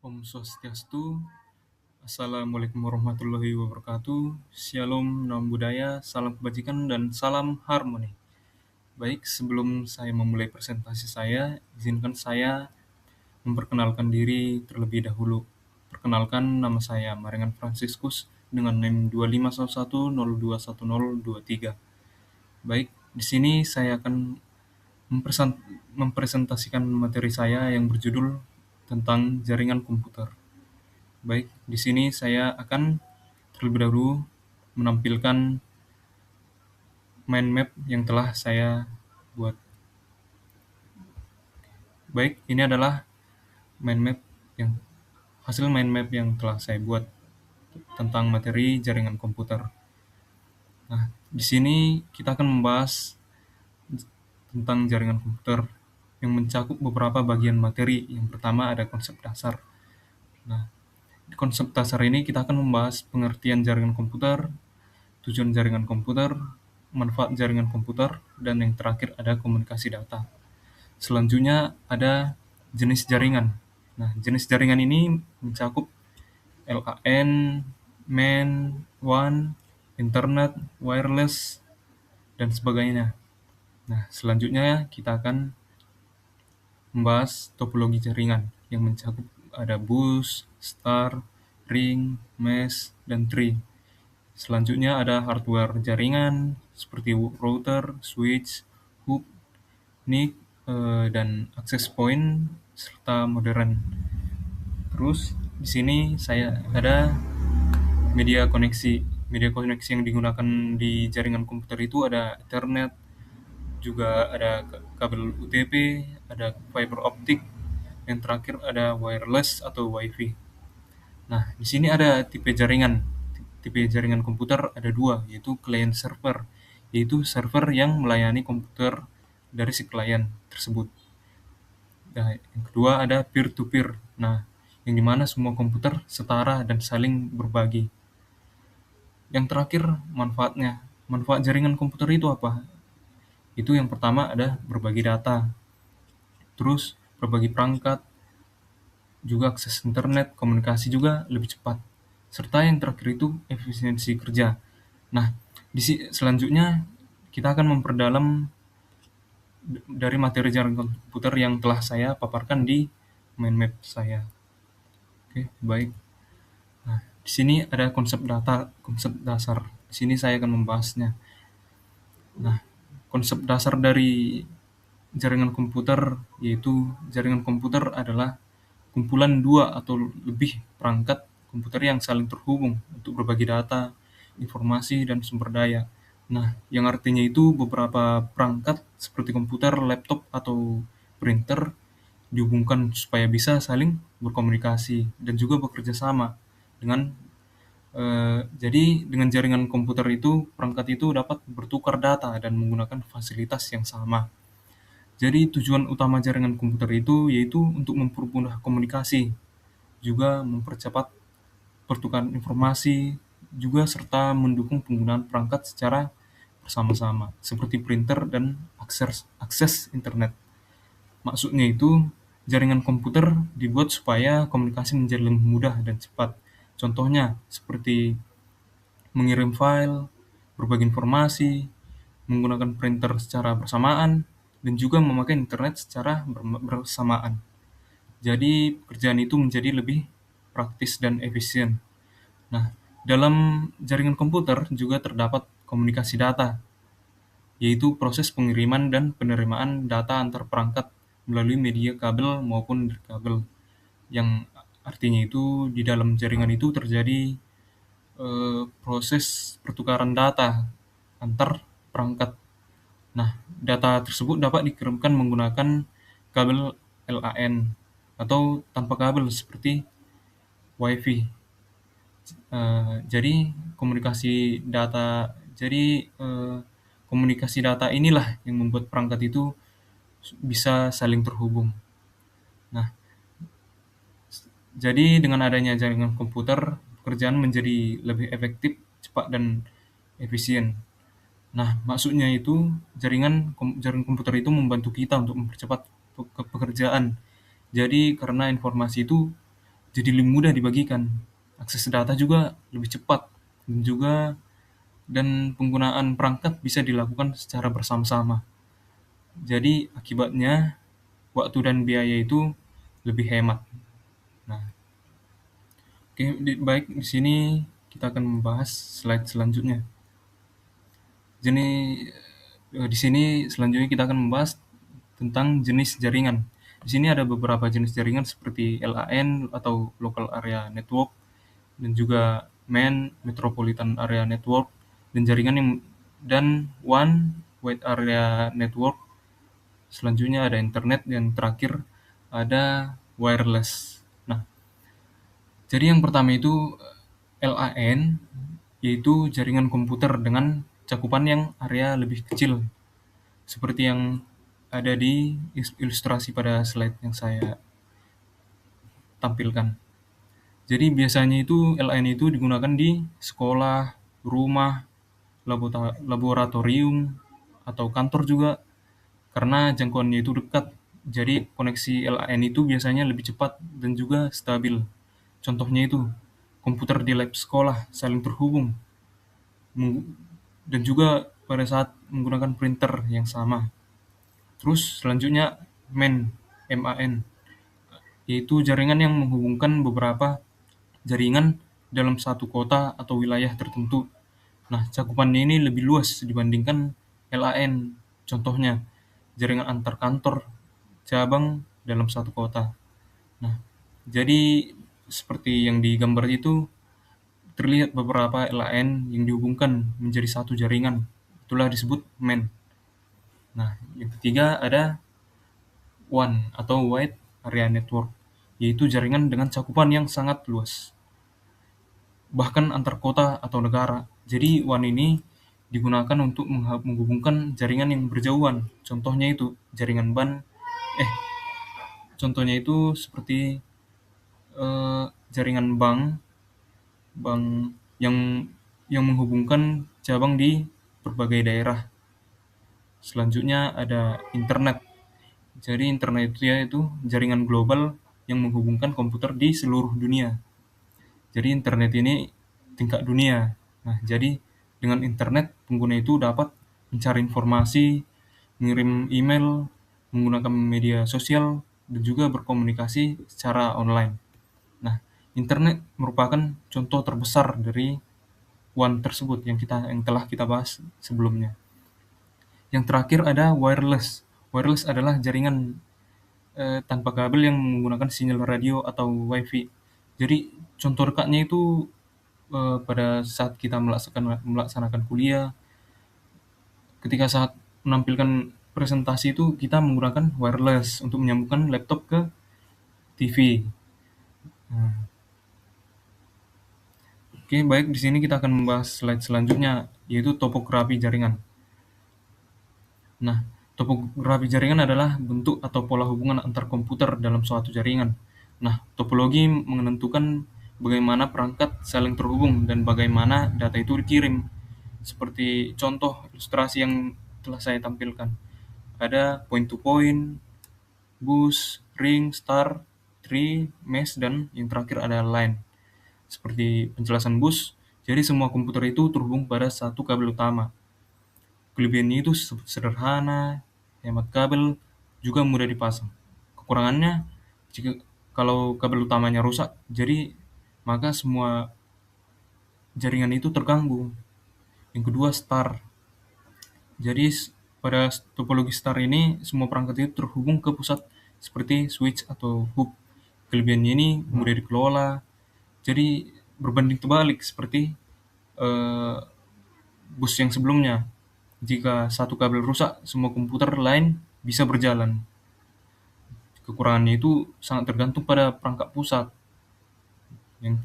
Om Swastiastu, Assalamualaikum warahmatullahi wabarakatuh, Shalom, Nam Budaya, salam kebajikan, dan salam harmoni. Baik, sebelum saya memulai presentasi saya, izinkan saya memperkenalkan diri terlebih dahulu. Perkenalkan, nama saya Marengan Franciscus dengan NIM 2511021023. Baik, di sini saya akan mempresentasikan materi saya yang berjudul tentang jaringan komputer. Baik, di sini saya akan terlebih dahulu menampilkan mind map yang telah saya buat. Baik, ini adalah hasil mind map yang telah saya buat tentang materi jaringan komputer. Nah, di sini kita akan membahas tentang jaringan komputer yang mencakup beberapa bagian materi. Yang pertama ada konsep dasar. Nah, di konsep dasar ini kita akan membahas pengertian jaringan komputer, tujuan jaringan komputer, manfaat jaringan komputer, dan yang terakhir ada komunikasi data. Selanjutnya ada jenis jaringan. Nah, jenis jaringan ini mencakup LAN, MAN, WAN, Internet, wireless, dan sebagainya. Nah, selanjutnya kita akan membahas topologi jaringan yang mencakup ada bus, star, ring, mesh, dan tree. Selanjutnya ada hardware jaringan seperti router, switch, hub, NIC, dan access point serta modern. Terus di sini saya ada media koneksi. Media koneksi yang digunakan di jaringan komputer itu ada Ethernet, juga ada kabel UTP, ada fiber optik, yang terakhir ada wireless atau WiFi. Nah, di sini ada tipe jaringan. Tipe jaringan komputer ada dua, yaitu client server, yaitu server yang melayani komputer dari si klien tersebut. Nah, yang kedua ada peer-to-peer. Nah, yang dimana semua komputer setara dan saling berbagi. Yang terakhir, manfaatnya. Manfaat jaringan komputer itu apa? Itu yang pertama ada berbagi data, terus berbagi perangkat, juga akses internet, komunikasi juga lebih cepat. Serta yang terakhir itu efisiensi kerja. Nah, selanjutnya kita akan memperdalam dari materi jaringan komputer yang telah saya paparkan di mind map saya. Oke, baik. Nah, di sini ada konsep dasar. Di sini saya akan membahasnya. Nah, konsep dasar dari jaringan komputer yaitu jaringan komputer adalah kumpulan dua atau lebih perangkat komputer yang saling terhubung untuk berbagi data, informasi, dan sumber daya. Nah, yang artinya itu beberapa perangkat seperti komputer, laptop, atau printer dihubungkan supaya bisa saling berkomunikasi dan juga bekerja sama dengan jadi dengan jaringan komputer itu, perangkat itu dapat bertukar data dan menggunakan fasilitas yang sama. Jadi tujuan utama jaringan komputer itu yaitu untuk mempermudah komunikasi, juga mempercepat pertukaran informasi, juga serta mendukung penggunaan perangkat secara bersama-sama, seperti printer dan akses internet. Maksudnya itu, jaringan komputer dibuat supaya komunikasi menjadi lebih mudah dan cepat. Contohnya, seperti mengirim file, berbagi informasi, menggunakan printer secara bersamaan, dan juga memakai internet secara bersamaan. Jadi, pekerjaan itu menjadi lebih praktis dan efisien. Nah, dalam jaringan komputer juga terdapat komunikasi data, yaitu proses pengiriman dan penerimaan data antar perangkat melalui media kabel maupun nirkabel, yang artinya itu di dalam jaringan itu terjadi proses pertukaran data antar perangkat. Nah, data tersebut dapat dikirimkan menggunakan kabel LAN atau tanpa kabel seperti WiFi. Jadi komunikasi data inilah yang membuat perangkat itu bisa saling terhubung. Nah, jadi dengan adanya jaringan komputer, pekerjaan menjadi lebih efektif, cepat, dan efisien. Nah, maksudnya itu jaringan komputer itu membantu kita untuk mempercepat pekerjaan. Jadi karena informasi itu jadi lebih mudah dibagikan. Akses data juga lebih cepat, dan penggunaan perangkat bisa dilakukan secara bersama-sama. Jadi akibatnya waktu dan biaya itu lebih hemat. Nah, oke, baik, di sini kita akan membahas slide selanjutnya. Di sini selanjutnya kita akan membahas tentang jenis jaringan. Di sini ada beberapa jenis jaringan seperti LAN atau Local Area Network, dan juga MAN, Metropolitan Area Network, dan WAN, Wide Area Network. Selanjutnya ada internet, dan terakhir ada wireless. Nah, jadi yang pertama itu LAN, yaitu jaringan komputer dengan cakupan yang area lebih kecil, seperti yang ada di ilustrasi pada slide yang saya tampilkan. Jadi biasanya itu LAN itu digunakan di sekolah, rumah, laboratorium, atau kantor juga, karena jangkauannya itu dekat. Jadi koneksi LAN itu biasanya lebih cepat dan juga stabil. Contohnya itu komputer di lab sekolah saling terhubung, dan juga pada saat menggunakan printer yang sama. Terus selanjutnya MAN, MAN, yaitu jaringan yang menghubungkan beberapa jaringan dalam satu kota atau wilayah tertentu. Nah, cakupannya ini lebih luas dibandingkan LAN. Contohnya, jaringan antar kantor, cabang dalam satu kota. Nah, jadi seperti yang digambar itu, terlihat beberapa LAN yang dihubungkan menjadi satu jaringan. Itulah disebut MAN. Nah, yang ketiga ada WAN atau Wide Area Network, yaitu jaringan dengan cakupan yang sangat luas, bahkan antar kota atau negara. Jadi WAN ini digunakan untuk menghubungkan jaringan yang berjauhan. Jaringan ban, eh, contohnya itu seperti jaringan bank yang menghubungkan cabang di berbagai daerah. Selanjutnya ada internet. Jadi internet itu jaringan global yang menghubungkan komputer di seluruh dunia. Jadi internet ini tingkat dunia. Nah, jadi dengan internet pengguna itu dapat mencari informasi, mengirim email, menggunakan media sosial, dan juga berkomunikasi secara online. Nah, internet merupakan contoh terbesar dari WAN tersebut yang telah kita bahas sebelumnya. Yang terakhir ada wireless. Wireless adalah jaringan tanpa kabel yang menggunakan sinyal radio atau WiFi. Jadi contoh dekatnya itu pada saat kita melaksanakan kuliah, ketika saat menampilkan presentasi itu kita menggunakan wireless untuk menyambungkan laptop ke TV. Nah, oke, baik, di sini kita akan membahas slide selanjutnya, yaitu topografi jaringan. Nah, topografi jaringan adalah bentuk atau pola hubungan antar komputer dalam suatu jaringan. Nah, topologi menentukan bagaimana perangkat saling terhubung dan bagaimana data itu dikirim. Seperti contoh ilustrasi yang telah saya tampilkan. Ada point to point, bus, ring, star, tree, mesh, dan yang terakhir ada line. Seperti penjelasan bus, jadi semua komputer itu terhubung pada satu kabel utama. Kelebihannya itu sederhana, hemat kabel, juga mudah dipasang. Kekurangannya, jika kalau kabel utamanya rusak, jadi maka semua jaringan itu terganggu. Yang kedua, star. Jadi pada topologi star ini, semua perangkat itu terhubung ke pusat seperti switch atau hub. Kelebihannya ini mudah dikelola, jadi berbanding terbalik seperti eh, bus yang sebelumnya. Jika satu kabel rusak, semua komputer lain bisa berjalan. Kekurangannya itu sangat tergantung pada perangkat pusat. Yang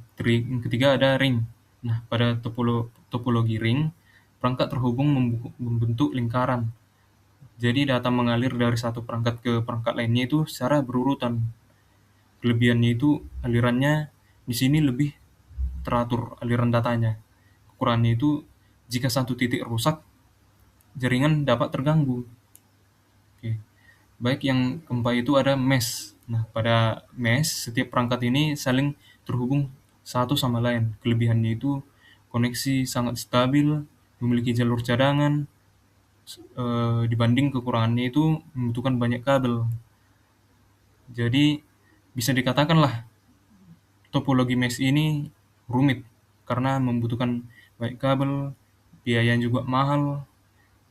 ketiga ada ring. Nah, pada topologi ring, perangkat terhubung membentuk lingkaran. Jadi data mengalir dari satu perangkat ke perangkat lainnya itu secara berurutan. Kelebihannya itu alirannya di sini lebih teratur aliran datanya. Kekurangannya itu jika satu titik rusak, jaringan dapat terganggu. Oke. Baik yang keempat itu ada mesh. Nah, pada mesh, setiap perangkat ini saling terhubung satu sama lain. Kelebihannya itu koneksi sangat stabil, memiliki jalur cadangan, dibanding kekurangannya itu membutuhkan banyak kabel. Jadi, bisa dikatakanlah topologi mesh ini rumit karena membutuhkan banyak kabel, biaya juga mahal.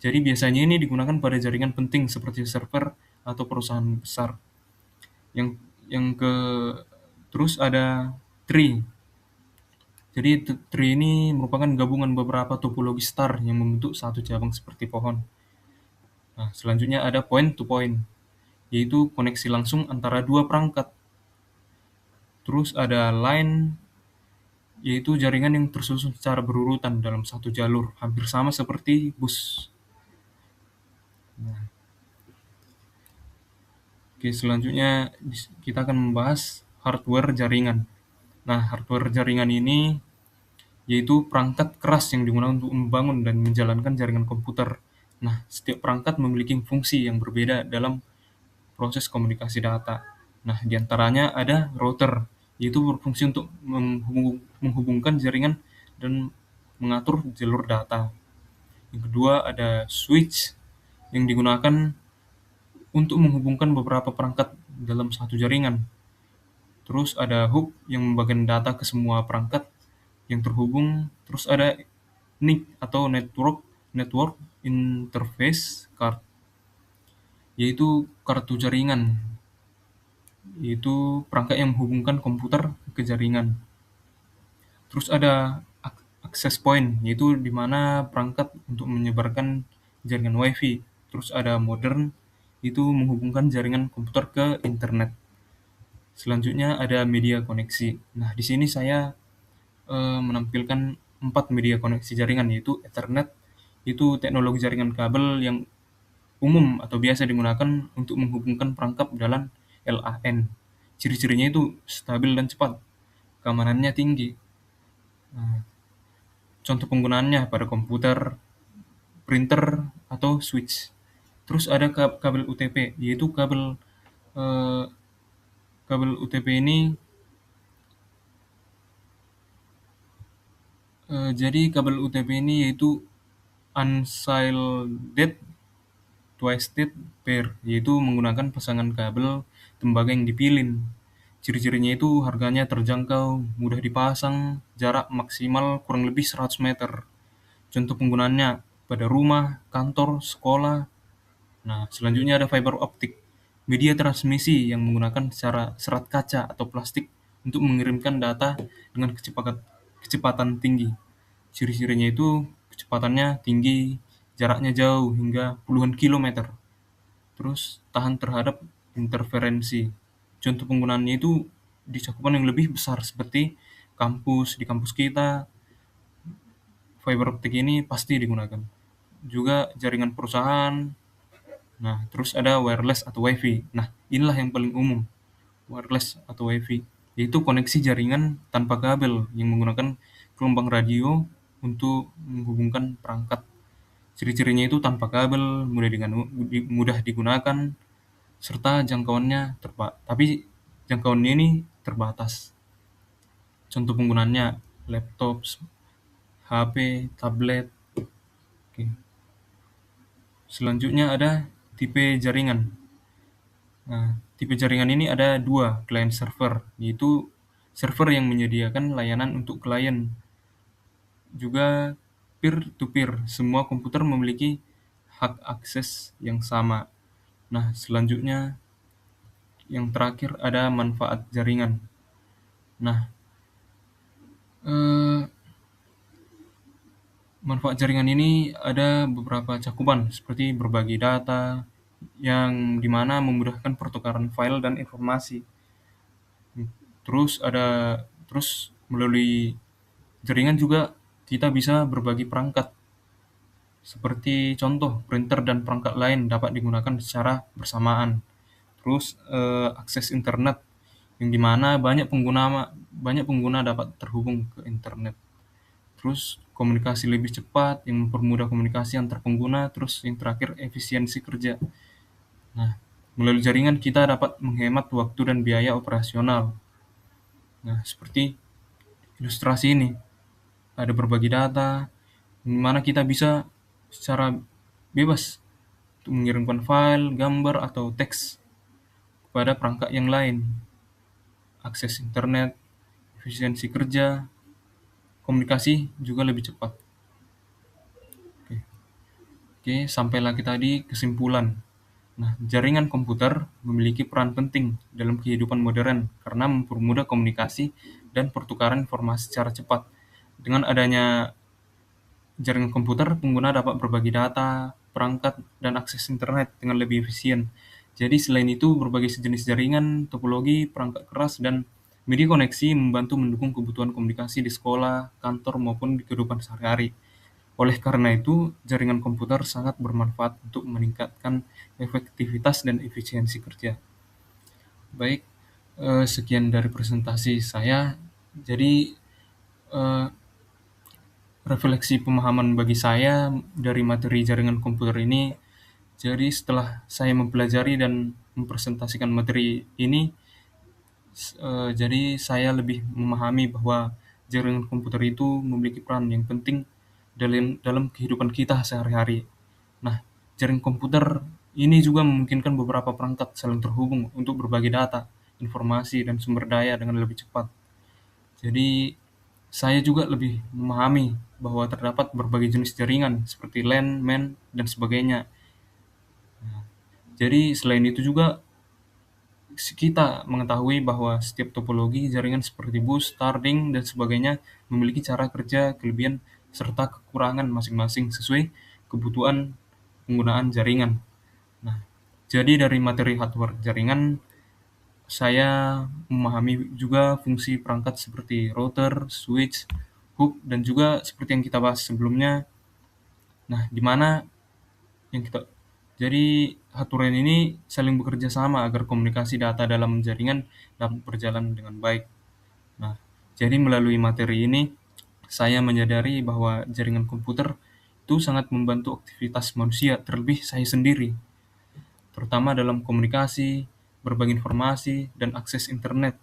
Jadi biasanya ini digunakan pada jaringan penting seperti server atau perusahaan besar. Yang yang ke Terus ada tree. Jadi tree ini merupakan gabungan beberapa topologi star yang membentuk satu cabang seperti pohon. Nah, selanjutnya ada point to point, yaitu koneksi langsung antara dua perangkat. Terus ada line, yaitu jaringan yang tersusun secara berurutan dalam satu jalur, hampir sama seperti bus. Nah, oke, selanjutnya kita akan membahas hardware jaringan. Nah, hardware jaringan ini yaitu perangkat keras yang digunakan untuk membangun dan menjalankan jaringan komputer. Nah, setiap perangkat memiliki fungsi yang berbeda dalam proses komunikasi data. Nah, di antaranya ada router, yaitu berfungsi untuk menghubungkan jaringan dan mengatur jalur data. Yang kedua ada switch yang digunakan untuk menghubungkan beberapa perangkat dalam satu jaringan. Terus ada hub yang membagikan data ke semua perangkat yang terhubung. Terus ada NIC atau Network Interface Card, yaitu kartu jaringan, yaitu perangkat yang menghubungkan komputer ke jaringan. Terus ada access point, yaitu di mana perangkat untuk menyebarkan jaringan WiFi. Terus ada modern, itu menghubungkan jaringan komputer ke internet. Selanjutnya ada media koneksi. Nah, di sini saya menampilkan 4 media koneksi jaringan, yaitu Ethernet, itu teknologi jaringan kabel yang umum atau biasa digunakan untuk menghubungkan perangkat dalam LAN. Ciri-cirinya itu stabil dan cepat, keamanannya tinggi. Nah, contoh penggunaannya pada komputer, printer, atau switch. Terus ada kabel UTP, yaitu eh, kabel UTP ini jadi kabel UTP ini yaitu unshielded twisted pair, yaitu menggunakan pasangan kabel tembaga yang dipilin. Ciri-cirinya itu harganya terjangkau, mudah dipasang, jarak maksimal kurang lebih 100 meter. Contoh penggunaannya pada rumah, kantor, sekolah. Nah, selanjutnya ada fiber optik, media transmisi yang menggunakan serat kaca atau plastik untuk mengirimkan data dengan kecepatan tinggi. Ciri-cirinya itu kecepatannya tinggi, jaraknya jauh hingga puluhan kilometer. Terus tahan terhadap interferensi. Contoh penggunaannya itu di cakupan yang lebih besar seperti di kampus kita, fiber optik ini pasti digunakan. Juga jaringan perusahaan. Nah, terus ada wireless atau WiFi. Nah, inilah yang paling umum, wireless atau WiFi, yaitu koneksi jaringan tanpa kabel yang menggunakan gelombang radio untuk menghubungkan perangkat. Ciri-cirinya itu tanpa kabel, mudah digunakan, serta jangkauannya ini terbatas. Contoh penggunaannya laptop, HP, tablet. Oke. Selanjutnya ada tipe jaringan. Nah, tipe jaringan ini ada dua, client server, yaitu server yang menyediakan layanan untuk klien. Juga peer-to-peer, semua komputer memiliki hak akses yang sama. Nah, selanjutnya yang terakhir ada manfaat jaringan. Nah, eh, manfaat jaringan ini ada beberapa cakupan seperti berbagi data yang dimana memudahkan pertukaran file dan informasi. Terus melalui jaringan juga kita bisa berbagi perangkat. Seperti contoh, printer dan perangkat lain dapat digunakan secara bersamaan. Terus akses internet yang dimana banyak pengguna dapat terhubung ke internet. Terus komunikasi lebih cepat yang mempermudah komunikasi antar pengguna. Terus yang terakhir efisiensi kerja. Nah, Melalui jaringan kita dapat menghemat waktu dan biaya operasional. Nah, seperti ilustrasi ini, ada berbagi data, di mana kita bisa secara bebas untuk mengirimkan file, gambar, atau teks kepada perangkat yang lain. Akses internet, efisiensi kerja, komunikasi juga lebih cepat. Oke, sampailah kita di kesimpulan. Nah, jaringan komputer memiliki peran penting dalam kehidupan modern karena mempermudah komunikasi dan pertukaran informasi secara cepat. Dengan adanya jaringan komputer, pengguna dapat berbagi data, perangkat, dan akses internet dengan lebih efisien. Jadi selain itu, berbagai jenis jaringan, topologi, perangkat keras, dan media koneksi membantu mendukung kebutuhan komunikasi di sekolah, kantor, maupun di kehidupan sehari-hari. Oleh karena itu, jaringan komputer sangat bermanfaat untuk meningkatkan efektivitas dan efisiensi kerja. Baik, sekian dari presentasi saya. Jadi, eh, refleksi pemahaman bagi saya dari materi jaringan komputer ini, jadi setelah saya mempelajari dan mempresentasikan materi ini, jadi saya lebih memahami bahwa jaringan komputer itu memiliki peran yang penting dalam kehidupan kita sehari-hari. Nah, jaringan komputer ini juga memungkinkan beberapa perangkat saling terhubung untuk berbagi data, informasi, dan sumber daya dengan lebih cepat. Jadi, saya juga lebih memahami bahwa terdapat berbagai jenis jaringan seperti LAN, MAN, dan sebagainya. Jadi, selain itu juga kita mengetahui bahwa setiap topologi jaringan seperti bus, tarding, dan sebagainya memiliki cara kerja, kelebihan, serta kekurangan masing-masing sesuai kebutuhan penggunaan jaringan. Nah, jadi dari materi hardware jaringan, saya memahami juga fungsi perangkat seperti router, switch, hook, dan juga seperti yang kita bahas sebelumnya. Nah, di mana yang kita jadi aturan ini saling bekerja sama agar komunikasi data dalam jaringan dapat berjalan dengan baik. Nah, jadi melalui materi ini saya menyadari bahwa jaringan komputer itu sangat membantu aktivitas manusia, terlebih saya sendiri, terutama dalam komunikasi, berbagi informasi, dan akses internet.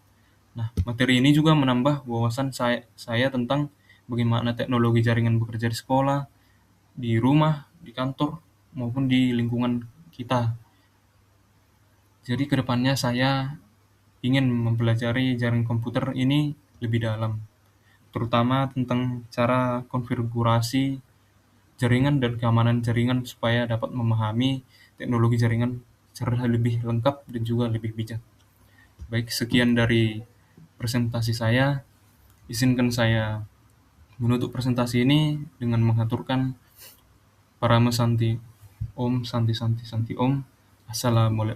Nah, materi ini juga menambah wawasan saya tentang bagaimana teknologi jaringan bekerja di sekolah, di rumah, di kantor, maupun di lingkungan kita. Jadi kedepannya saya ingin mempelajari jaringan komputer ini lebih dalam, terutama tentang cara konfigurasi jaringan dan keamanan jaringan supaya dapat memahami teknologi jaringan secara lebih lengkap dan juga lebih bijak. Baik, sekian dari presentasi saya. Izinkan saya menutup presentasi ini dengan mengaturkan Parama Santi Om, Santi Santi Santi Om.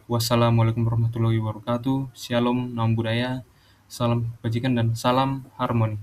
Wassalamualaikum warahmatullahi wabarakatuh. Shalom, nam budaya, salam kebajikan, dan salam harmoni.